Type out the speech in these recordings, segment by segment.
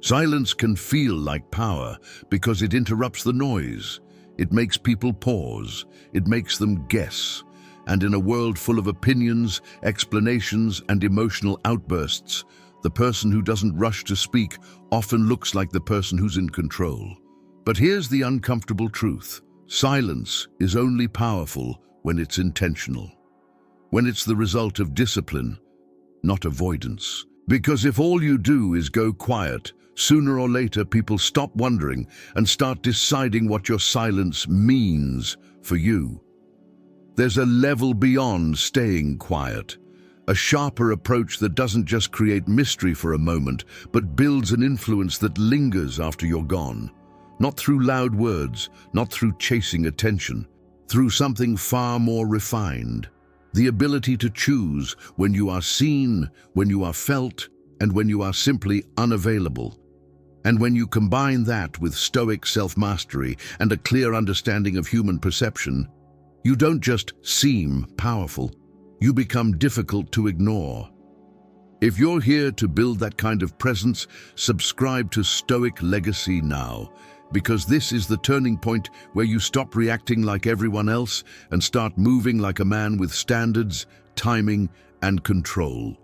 Silence can feel like power because it interrupts the noise. It makes people pause. It makes them guess. And in a world full of opinions, explanations, and emotional outbursts, the person who doesn't rush to speak often looks like the person who's in control. But here's the uncomfortable truth. Silence is only powerful when it's intentional. When it's the result of discipline, not avoidance. Because if all you do is go quiet, sooner or later people stop wondering and start deciding what your silence means for you. There's a level beyond staying quiet, a sharper approach that doesn't just create mystery for a moment, but builds an influence that lingers after you're gone. Not through loud words, not through chasing attention, through something far more refined. The ability to choose when you are seen, when you are felt, and when you are simply unavailable. And when you combine that with Stoic self-mastery and a clear understanding of human perception, you don't just seem powerful, you become difficult to ignore. If you're here to build that kind of presence, subscribe to Stoic Legacy now, because this is the turning point where you stop reacting like everyone else and start moving like a man with standards, timing, and control.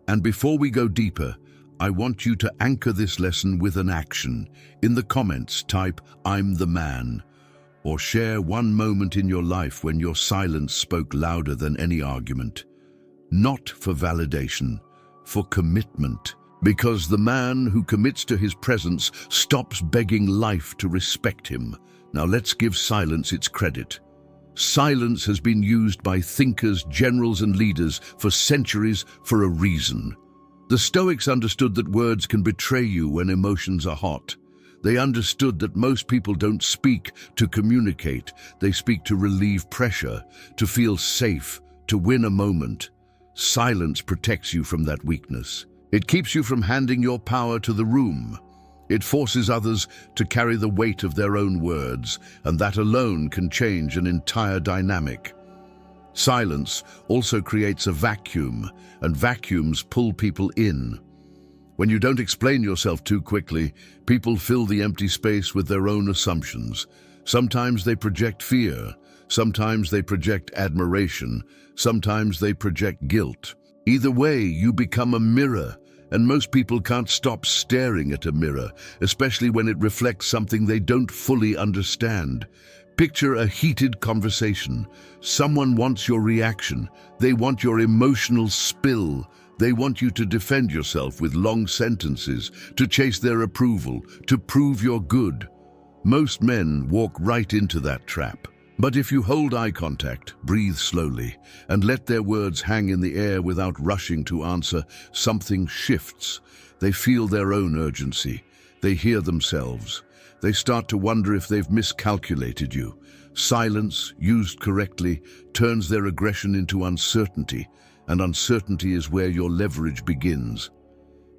And before we go deeper, I want you to anchor this lesson with an action. In the comments, type, "I'm the man," or share one moment in your life when your silence spoke louder than any argument. Not for validation, for commitment. Because the man who commits to his presence stops begging life to respect him. Now let's give silence its credit. Silence has been used by thinkers, generals, and leaders for centuries for a reason. The Stoics understood that words can betray you when emotions are hot. They understood that most people don't speak to communicate. They speak to relieve pressure, to feel safe, to win a moment. Silence protects you from that weakness. It keeps you from handing your power to the room. It forces others to carry the weight of their own words, and that alone can change an entire dynamic. Silence also creates a vacuum, and vacuums pull people in. When you don't explain yourself too quickly, people fill the empty space with their own assumptions. Sometimes they project fear, sometimes they project admiration, sometimes they project guilt. Either way, you become a mirror, and most people can't stop staring at a mirror, especially when it reflects something they don't fully understand. Picture a heated conversation. Someone wants your reaction. They want your emotional spill. They want you to defend yourself with long sentences, to chase their approval, to prove you're good. Most men walk right into that trap. But if you hold eye contact, breathe slowly, and let their words hang in the air without rushing to answer, something shifts. They feel their own urgency. They hear themselves. They start to wonder if they've miscalculated you. Silence, used correctly, turns their aggression into uncertainty, and uncertainty is where your leverage begins.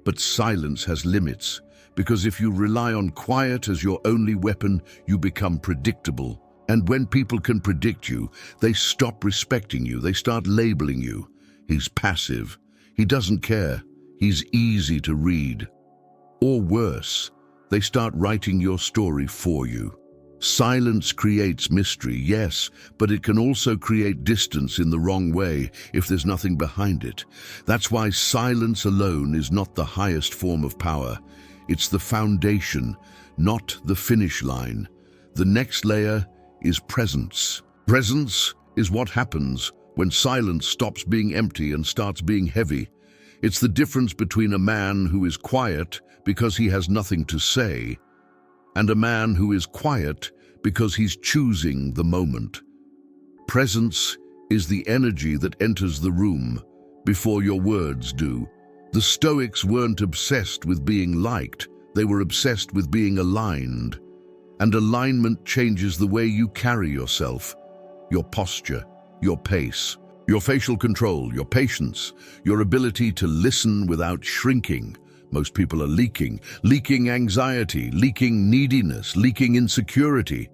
But silence has limits, because if you rely on quiet as your only weapon, you become predictable. And when people can predict you, they stop respecting you. They start labeling you. He's passive. He doesn't care. He's easy to read. Or worse, they start writing your story for you. Silence creates mystery, yes, but it can also create distance in the wrong way if there's nothing behind it. That's why silence alone is not the highest form of power. It's the foundation, not the finish line. The next layer is presence. Presence is what happens when silence stops being empty and starts being heavy. It's the difference between a man who is quiet because he has nothing to say and a man who is quiet because he's choosing the moment. Presence is the energy that enters the room before your words do. The Stoics weren't obsessed with being liked, they were obsessed with being aligned. And alignment changes the way you carry yourself, your posture, your pace, your facial control, your patience, your ability to listen without shrinking. Most people are leaking anxiety, leaking neediness, leaking insecurity.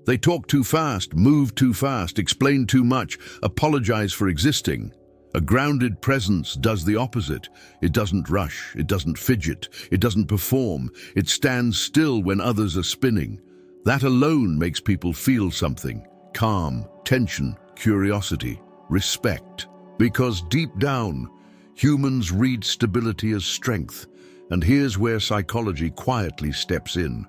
They talk too fast, move too fast, explain too much, apologize for existing. A grounded presence does the opposite. It doesn't rush, it doesn't fidget, it doesn't perform. It stands still when others are spinning. That alone makes people feel something: calm, tension, curiosity, respect. Because deep down, humans read stability as strength. And here's where psychology quietly steps in.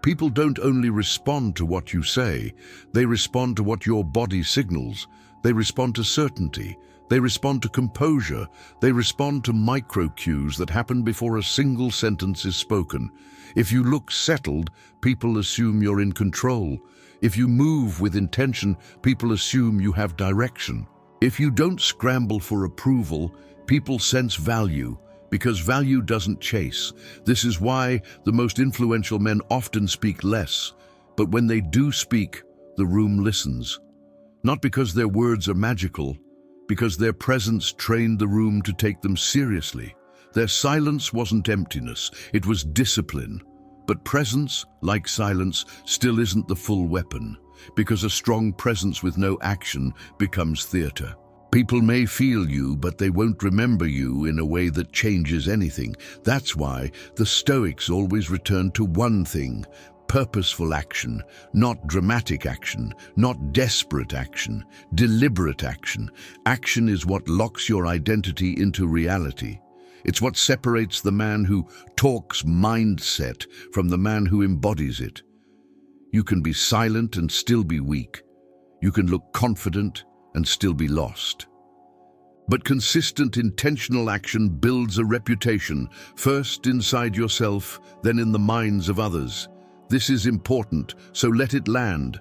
People don't only respond to what you say, they respond to what your body signals. They respond to certainty. They respond to composure. They respond to micro cues that happen before a single sentence is spoken. If you look settled, people assume you're in control. If you move with intention, people assume you have direction. If you don't scramble for approval, people sense value, because value doesn't chase. This is why the most influential men often speak less, but when they do speak, the room listens. Not because their words are magical, because their presence trained the room to take them seriously. Their silence wasn't emptiness, it was discipline. But presence, like silence, still isn't the full weapon, because a strong presence with no action becomes theater. People may feel you, but they won't remember you in a way that changes anything. That's why the Stoics always return to one thing: purposeful action, not dramatic action, not desperate action, deliberate action. Action is what locks your identity into reality. It's what separates the man who talks mindset from the man who embodies it. You can be silent and still be weak. You can look confident and still be lost. But consistent, intentional action builds a reputation, first inside yourself, then in the minds of others. This is important, so let it land.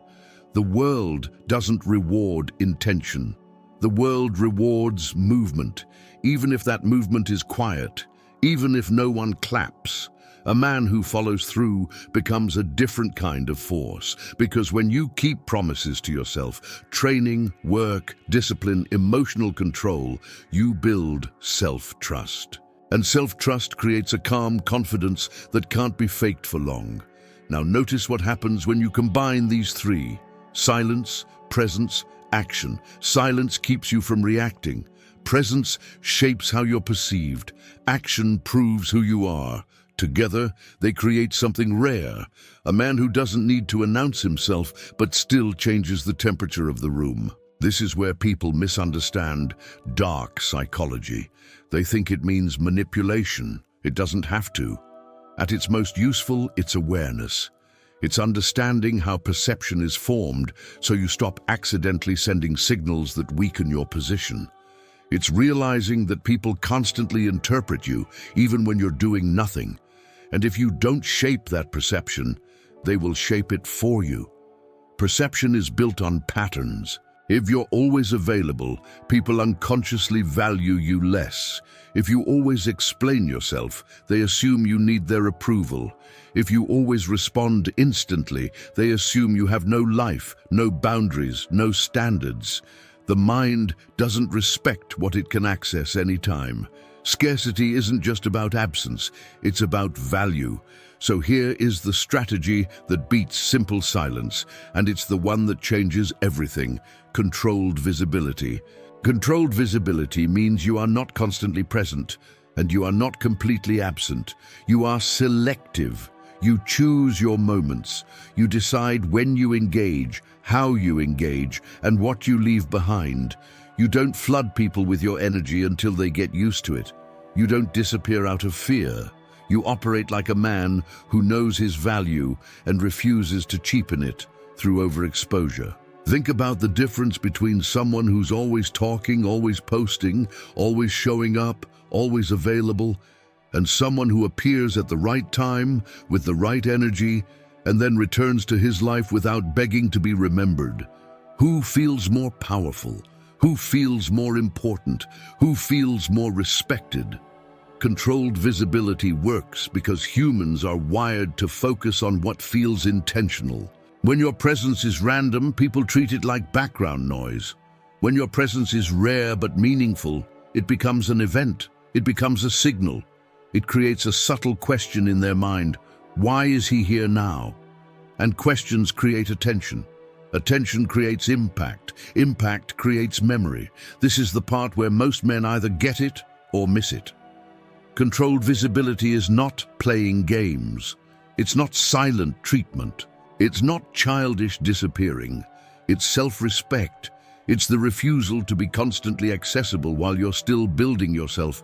The world doesn't reward intention. The world rewards movement, even if that movement is quiet, even if no one claps. A man who follows through becomes a different kind of force, because when you keep promises to yourself, training, work, discipline, emotional control, you build self-trust. And self-trust creates a calm confidence that can't be faked for long. Now notice what happens when you combine these three: silence, presence, action. Silence keeps you from reacting. Presence shapes how you're perceived. Action proves who you are. Together, they create something rare, a man who doesn't need to announce himself, but still changes the temperature of the room. This is where people misunderstand dark psychology. They think it means manipulation. It doesn't have to. At its most useful, it's awareness. It's understanding how perception is formed, so you stop accidentally sending signals that weaken your position. It's realizing that people constantly interpret you, even when you're doing nothing. And if you don't shape that perception, they will shape it for you. Perception is built on patterns. If you're always available, people unconsciously value you less. If you always explain yourself, they assume you need their approval. If you always respond instantly, they assume you have no life, no boundaries, no standards. The mind doesn't respect what it can access anytime. Scarcity isn't just about absence, it's about value. So here is the strategy that beats simple silence, and it's the one that changes everything: controlled visibility. Controlled visibility means you are not constantly present, and you are not completely absent. You are selective. You choose your moments. You decide when you engage, how you engage, and what you leave behind. You don't flood people with your energy until they get used to it. You don't disappear out of fear. You operate like a man who knows his value and refuses to cheapen it through overexposure. Think about the difference between someone who's always talking, always posting, always showing up, always available, and someone who appears at the right time with the right energy and then returns to his life without begging to be remembered. Who feels more powerful? Who feels more important? Who feels more respected? Controlled visibility works because humans are wired to focus on what feels intentional. When your presence is random, people treat it like background noise. When your presence is rare but meaningful, it becomes an event. It becomes a signal. It creates a subtle question in their mind. Why is he here now? And questions create attention. Attention creates impact. Impact creates memory. This is the part where most men either get it or miss it. Controlled visibility is not playing games. It's not silent treatment. It's not childish disappearing. It's self-respect. It's the refusal to be constantly accessible while you're still building yourself.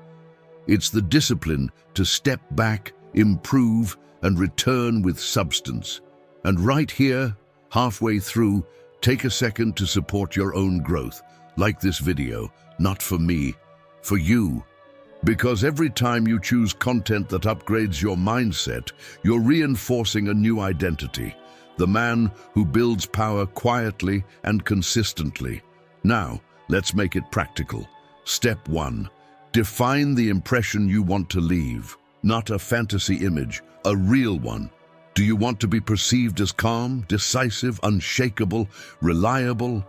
It's the discipline to step back, improve, and return with substance. And right here, halfway through, take a second to support your own growth. Like this video, not for me, for you. Because every time you choose content that upgrades your mindset, you're reinforcing a new identity. The man who builds power quietly and consistently. Now, let's make it practical. Step 1. Define the impression you want to leave. Not a fantasy image, a real one. Do you want to be perceived as calm, decisive, unshakable, reliable,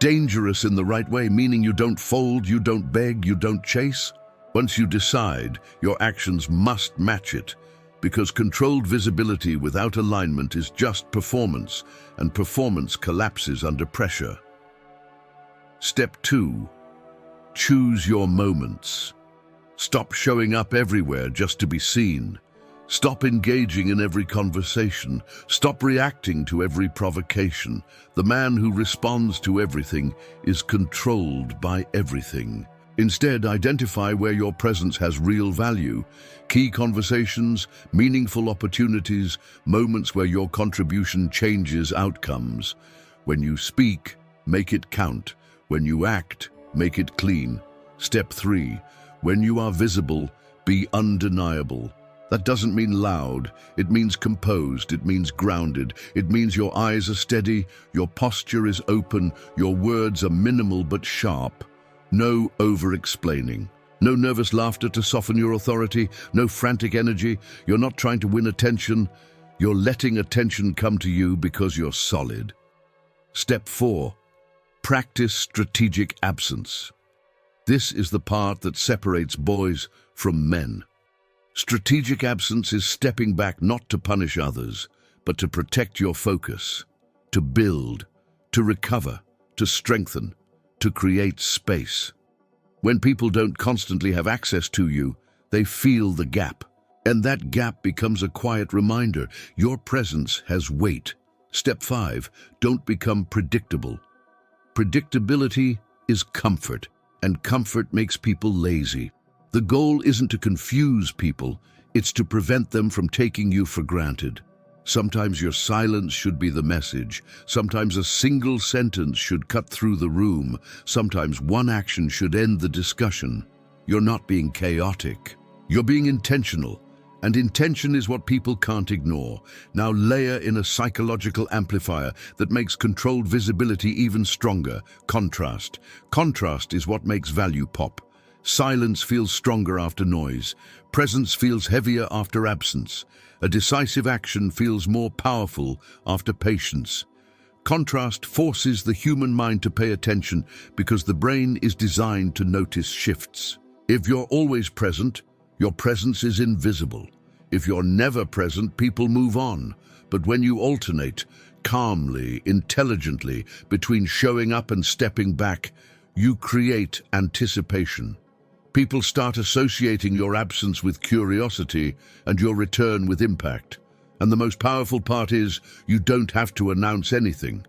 dangerous in the right way, meaning you don't fold, you don't beg, you don't chase? Once you decide, your actions must match it, because controlled visibility without alignment is just performance, and performance collapses under pressure. Step 2. Choose your moments. Stop showing up everywhere just to be seen. Stop engaging in every conversation. Stop reacting to every provocation. The man who responds to everything is controlled by everything. Instead, identify where your presence has real value. Key conversations, meaningful opportunities, moments where your contribution changes outcomes. When you speak, make it count. When you act, make it clean. Step 3. When you are visible, be undeniable. That doesn't mean loud. It means composed. It means grounded. It means your eyes are steady, your posture is open, your words are minimal but sharp. No over-explaining. No nervous laughter to soften your authority. No frantic energy. You're not trying to win attention. You're letting attention come to you because you're solid. Step 4. Practice strategic absence. This is the part that separates boys from men. Strategic absence is stepping back not to punish others, but to protect your focus, to build, to recover, to strengthen, to create space. When people don't constantly have access to you, they feel the gap. And that gap becomes a quiet reminder your presence has weight. Step 5. Don't become predictable. Predictability is comfort, and comfort makes people lazy. The goal isn't to confuse people, it's to prevent them from taking you for granted. Sometimes your silence should be the message. Sometimes a single sentence should cut through the room. Sometimes one action should end the discussion. You're not being chaotic. You're being intentional. And intention is what people can't ignore. Now layer in a psychological amplifier that makes controlled visibility even stronger. Contrast. Contrast is what makes value pop. Silence feels stronger after noise. Presence feels heavier after absence. A decisive action feels more powerful after patience. Contrast forces the human mind to pay attention because the brain is designed to notice shifts. If you're always present, your presence is invisible. If you're never present, people move on. But when you alternate, calmly, intelligently, between showing up and stepping back, you create anticipation. People start associating your absence with curiosity and your return with impact. And the most powerful part is, you don't have to announce anything.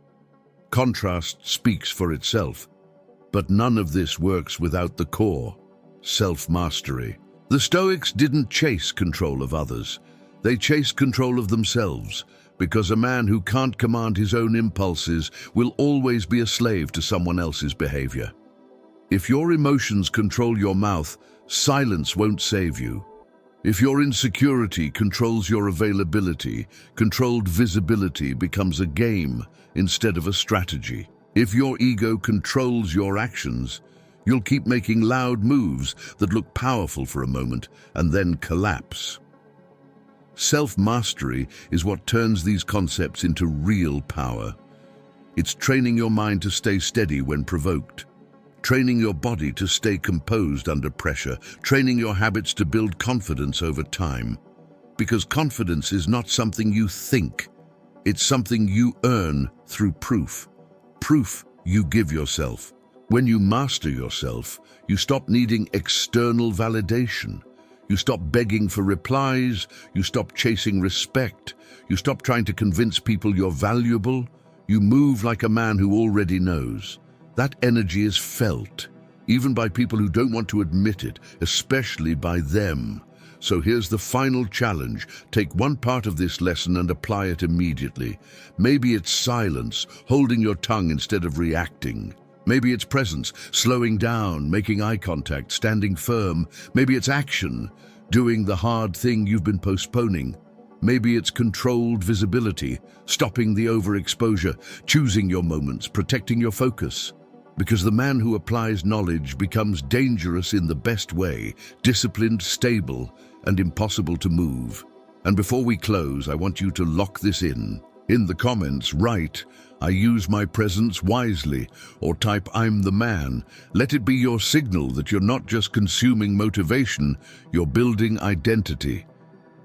Contrast speaks for itself. But none of this works without the core, self-mastery. The Stoics didn't chase control of others. They chased control of themselves, because a man who can't command his own impulses will always be a slave to someone else's behavior. If your emotions control your mouth, silence won't save you. If your insecurity controls your availability, controlled visibility becomes a game instead of a strategy. If your ego controls your actions, you'll keep making loud moves that look powerful for a moment and then collapse. Self-mastery is what turns these concepts into real power. It's training your mind to stay steady when provoked. Training your body to stay composed under pressure, training your habits to build confidence over time. Because confidence is not something you think, it's something you earn Through proof. Proof you give yourself. When you master yourself, you stop needing external validation. You stop begging for replies. You stop chasing respect. You stop trying to convince people you're valuable. You move like a man who already knows. That energy is felt, even by people who don't want to admit it, especially by them. So here's the final challenge. Take one part of this lesson and apply it immediately. Maybe it's silence, holding your tongue instead of reacting. Maybe it's presence, slowing down, making eye contact, standing firm. Maybe it's action, doing the hard thing you've been postponing. Maybe it's controlled visibility, stopping the overexposure, choosing your moments, protecting your focus. Because the man who applies knowledge becomes dangerous in the best way, disciplined, stable, and impossible to move. And before we close, I want you to lock this in. In the comments, write, "I use my presence wisely," or type, "I'm the man." Let it be your signal that you're not just consuming motivation, you're building identity.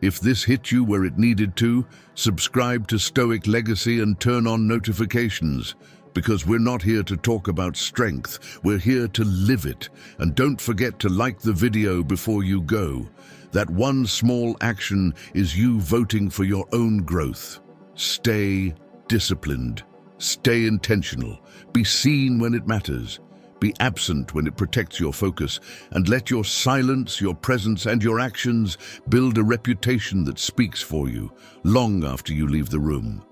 If this hit you where it needed to, subscribe to Stoic Legacy and turn on notifications. Because we're not here to talk about strength, we're here to live it. And don't forget to like the video before you go. That one small action is you voting for your own growth. Stay disciplined. Stay intentional. Be seen when it matters. Be absent when it protects your focus. And let your silence, your presence, and your actions build a reputation that speaks for you long after you leave the room.